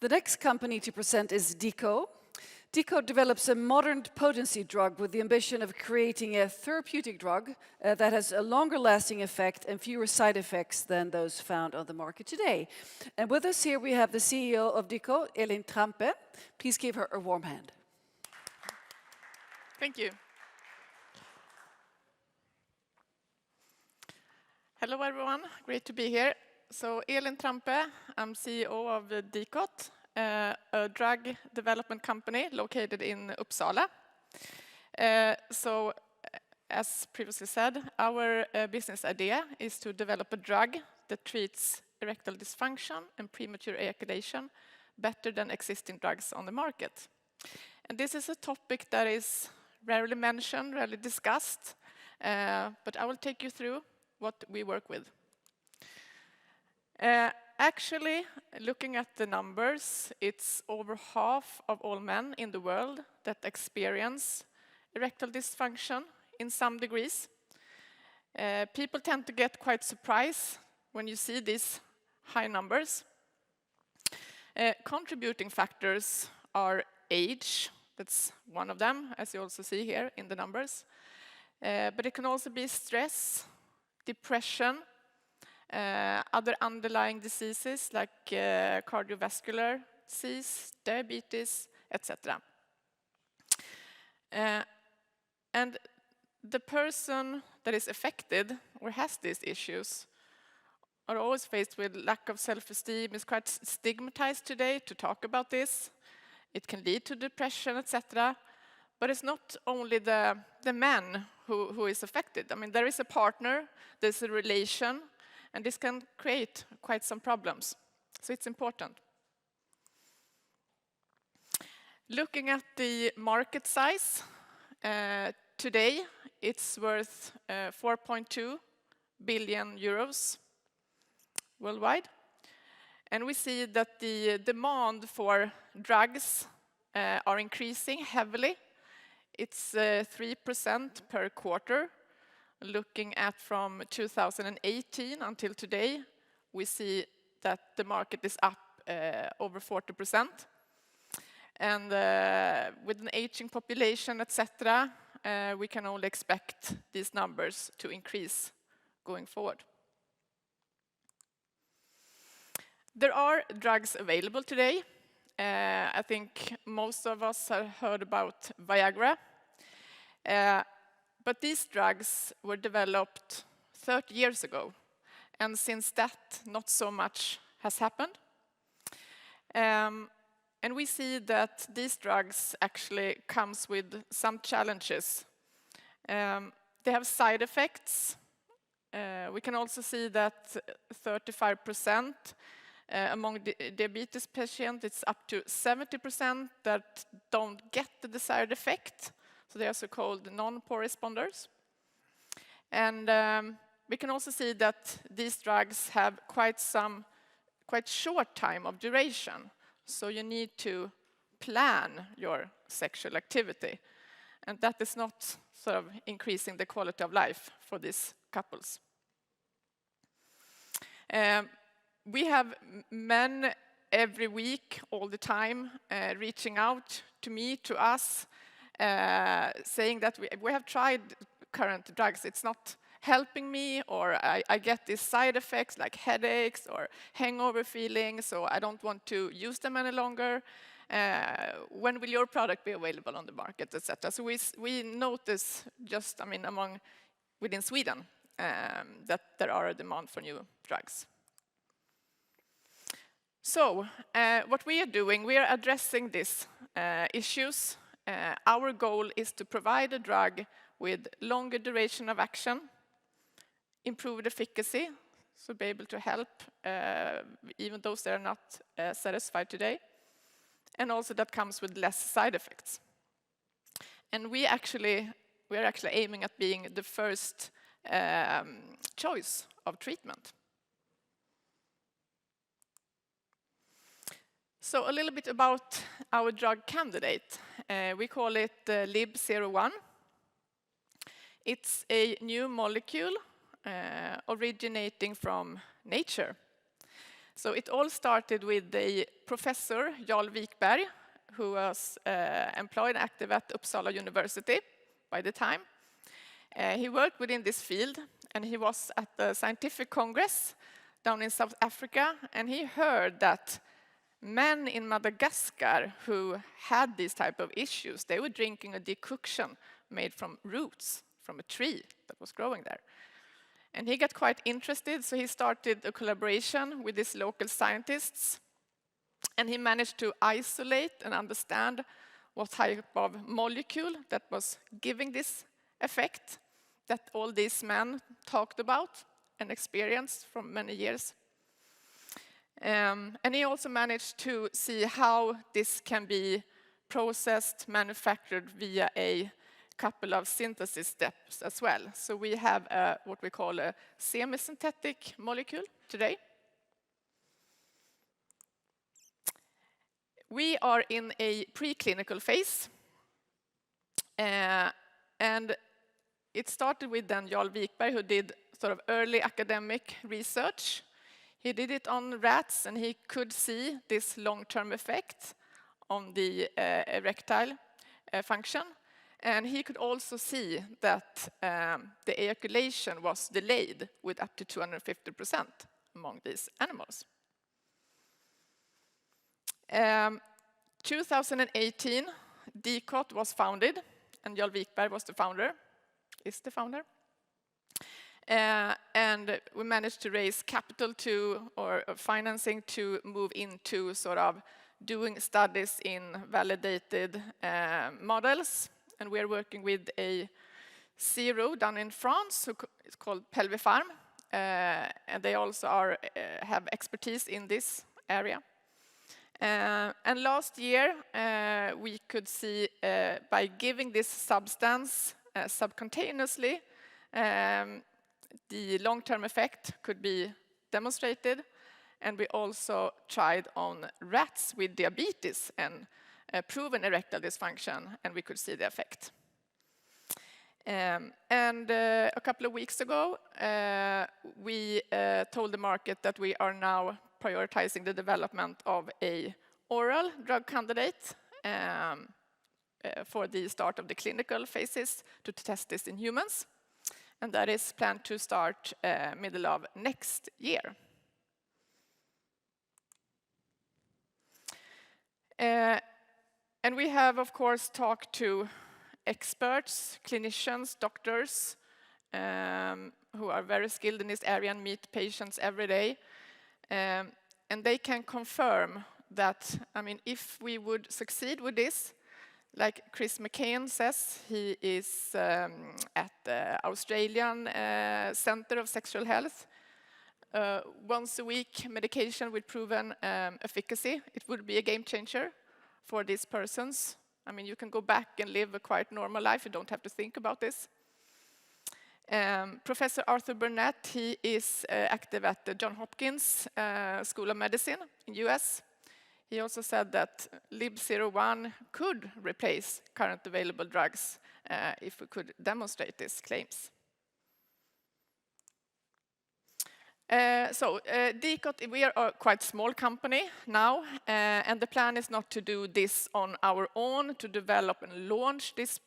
The next company to present is Dicot. Dicot develops a modern potency drug with the ambition of creating a therapeutic drug that has a longer lasting effect and fewer side effects than those found on the market today. And with us here we have the CEO of Dicot, Elin Trampe. Please give her a warm hand. Thank you. Hello everyone, great to be here. So Elin Trampe, I'm CEO of Dicot, a drug development company located in Uppsala. So as previously said, our business idea is to develop a drug that treats erectile dysfunction and premature ejaculation better than existing drugs on the market. And this is a topic that is rarely mentioned, rarely discussed, but I will take you through what we work with. Actually, looking at the numbers, it's over half of all men in the world that experience erectile dysfunction in some degrees. People tend to get quite surprised when you see these high numbers. Contributing factors are age, that's one of them, as you also see here in the numbers. But it can also be stress, depression, other underlying diseases like cardiovascular disease, diabetes, etc. And the person that is affected or has these issues are always faced with lack of self-esteem. It's quite stigmatized today to talk about this. It can lead to depression, etc. But it's not only the man who is affected. I mean, there is a partner, there's a relation, and this can create quite some problems. So it's important. Looking at the market size, today it's worth 4.2 billion euros worldwide. And we see that the demand for drugs are increasing heavily. It's 3% per quarter. Looking at from 2018 until today, we see that the market is up over 40%. And with an aging population, etc., we can only expect these numbers to increase going forward. There are drugs available today. I think most of us have heard about Viagra. But these drugs were developed 30 years ago. And since that, not so much has happened. And we see that these drugs actually comes with some challenges. They have side effects. We can also see that 35% among diabetes patients, it's up to 70% that don't get the desired effect. So they are so-called non-poor responders. And we can also see that these drugs have quite short time of duration. So you need to plan your sexual activity. And that is not sort of increasing the quality of life for these couples. We have men every week, all the time, reaching out to me, to us, saying that we have tried current drugs, it's not helping me, or I get these side effects like headaches or hangover feelings, so I don't want to use them any longer. When will your product be available on the market, etc. So we notice just, within Sweden, that there are a demand for new drugs. So what we are doing, we are addressing these issues. Our goal is to provide a drug with longer duration of action, improved efficacy, so be able to help even those that are not satisfied today, and also that comes with less side effects. And we are actually aiming at being the first choice of treatment. So a little bit about our drug candidate. We call it LIB01. It's a new molecule originating from nature. So it all started with the professor, Jarl Wikberg, who was employed and active at Uppsala University by the time. He worked within this field, and he was at the scientific congress down in South Africa, and he heard that men in Madagascar who had these type of issues, they were drinking a decoction made from roots from a tree that was growing there. And he got quite interested, so he started a collaboration with these local scientists, and he managed to isolate and understand what type of molecule that was giving this effect that all these men talked about and experienced for many years. And he also managed to see how this can be processed, manufactured via a couple of synthesis steps as well. So we have what we call a semi-synthetic molecule today. We are in a preclinical phase, and it started with then Jarl Wikberg, who did sort of early academic research. He did it on rats, and he could see this long-term effect on the erectile function. And he could also see that the ejaculation was delayed with up to 250% among these animals. 2018, Dicot was founded, and Jarl Wikberg was the founder, is the founder. And we managed to raise capital or financing to move into sort of doing studies in validated models. And we're working with a CRO down in France, it's called Pelvifarm, and they also have expertise in this area. And last year, we could see by giving this substance subcutaneously, the long-term effect could be demonstrated, and we also tried on rats with diabetes and proven erectile dysfunction, and we could see the effect. And a couple of weeks ago, we told the market that we are now prioritizing the development of a oral drug candidate for the start of the clinical phases to test this in humans. And that is planned to start middle of next year. And we have, of course, talked to experts, clinicians, doctors, who are very skilled in this area and meet patients every day. And they can confirm that, I mean, if we would succeed with this, like Chris McCain says, he is at the Australian Center of Sexual Health. Once a week medication with proven efficacy, it would be a game changer for these persons. I mean, you can go back and live a quite normal life. You don't have to think about this. Professor Arthur Burnett, he is active at the Johns Hopkins School of Medicine in US. He also said that LIB01 could replace current available drugs if we could demonstrate these claims. Dicot, we are a quite small company now, and the plan is not to do this on our own, to develop and launch this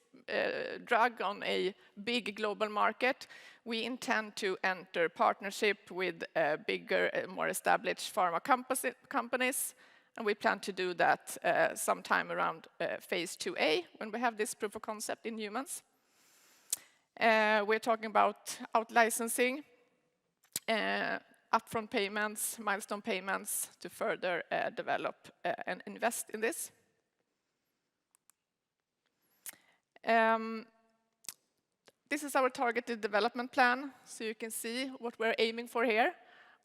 drug on a big global market. We intend to enter partnership with bigger, more established pharma companies, and we plan to do that sometime around phase 2A, when we have this proof of concept in humans. We're talking about out-licensing, upfront payments, milestone payments to further develop and invest in this. This is our targeted development plan, so you can see what we're aiming for here.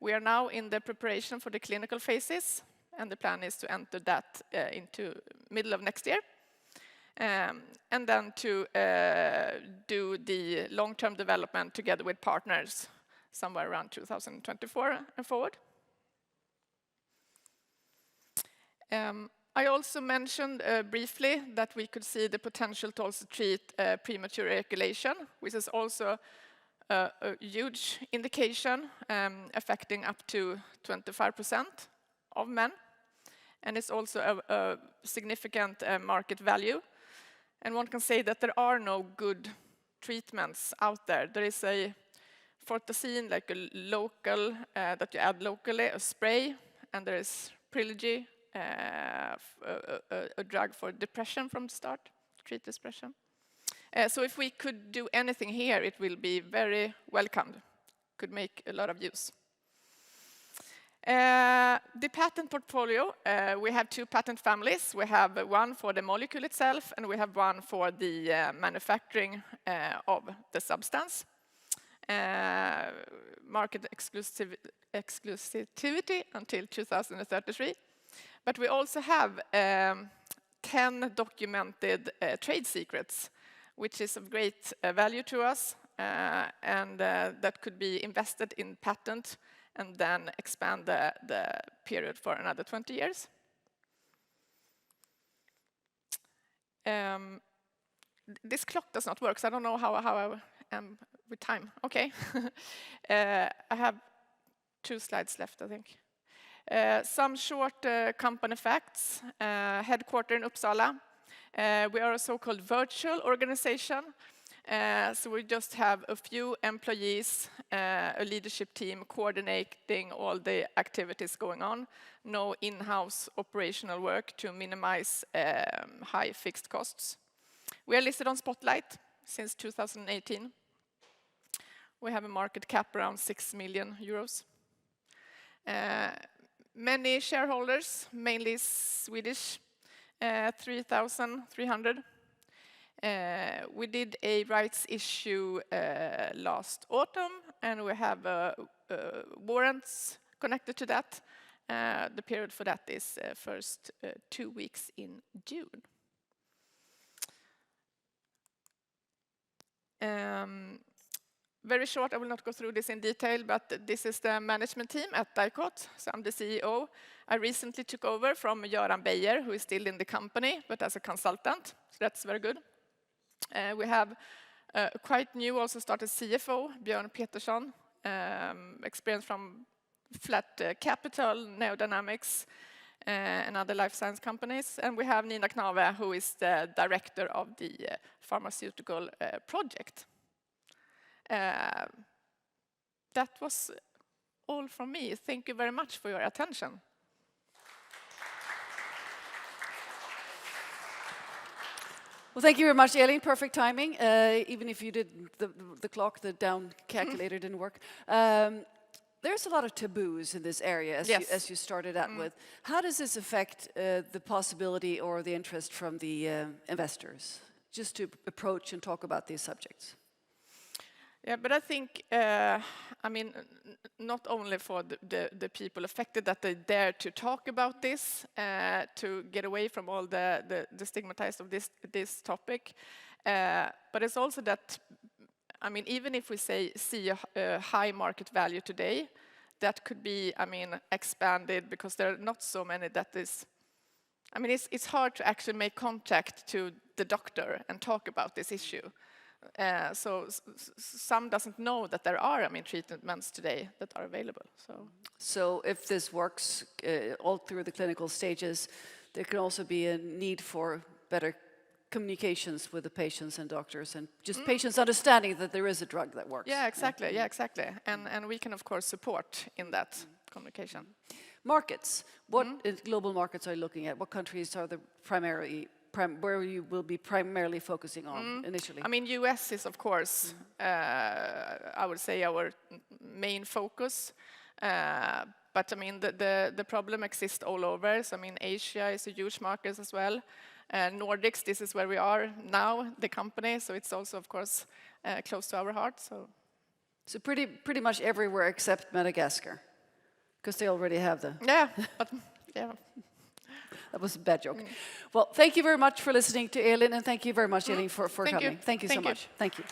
We are now in the preparation for the clinical phases, and the plan is to enter that into middle of next year. And then to do the long-term development together with partners somewhere around 2024 and forward. I also mentioned briefly that we could see the potential to also treat premature ejaculation, which is also a huge indication affecting up to 25% of men. And it's also a significant market value. And one can say that there are no good treatments out there. There is a Fortacin, like a local, that you add locally, a spray, and there is Prilogy, a drug for depression from the start, to treat depression. So if we could do anything here, it will be very welcomed, could make a lot of use. The patent portfolio, we have 2 patent families. We have one for the molecule itself, and we have one for the manufacturing of the substance. Market exclusivity until 2033. But we also have 10 documented trade secrets, which is of great value to us, and that could be invested in patent and then expand the period for another 20 years. This clock does not work, so I don't know how I am with time. Okay. I have 2 slides left, I think. Some short company facts. Headquartered in Uppsala. We are a so-called virtual organization. So we just have a few employees, a leadership team coordinating all the activities going on. No in-house operational work to minimize high fixed costs. We are listed on Spotlight since 2018. We have a market cap around 6 million euros. Many shareholders, mainly Swedish, 3,300. We did a rights issue last autumn, and we have warrants connected to that. The period for that is first 2 weeks in June. Very short, I will not go through this in detail, but this is the management team at Dicot. So I'm the CEO. I recently took over from Göran Beijer, who is still in the company, but as a consultant, so that's very good. We have quite new, also started CFO, Björn Petersson, experience from Flat Capital, Neodynamics, and other life science companies. And we have Nina Knave, who is the director of the pharmaceutical project. That was all from me. Thank you very much for your attention. Well, thank you very much, Elin. Perfect timing. Even if you did the clock, the down calculator didn't work. There's a lot of taboos in this area, as you started out with. How does this affect the possibility or the interest from the investors, just to approach and talk about these subjects? Yeah, but I think, I mean, not only for the people affected that they dare to talk about this, to get away from all the stigmatized of this topic, but it's also that, I mean, even if we see a high market value today, that could be, I mean, expanded because there are not so many that is, I mean, it's hard to actually make contact to the doctor and talk about this issue. So some doesn't know that there are, I mean, treatments today that are available. So if this works all through the clinical stages, there can also be a need for better communications with the patients and doctors, and just patients understanding that there is a drug that works. Yeah, exactly. Yeah, exactly. And we can of course support in that communication. Markets. What global markets are you looking at? What countries are the where you will be primarily focusing on initially? I mean, US is, of course, I would say our main focus. But, I mean, the problem exists all over. So, I mean, Asia is a huge market as well. Nordics, this is where we are now, the company. So it's also, of course, close to our heart. So pretty much everywhere except Madagascar, because they already have the... Yeah, but, yeah. That was a bad joke. Well, thank you very much for listening to Elin, and thank you very much, Elin, for coming. Thank you so much. Thank you.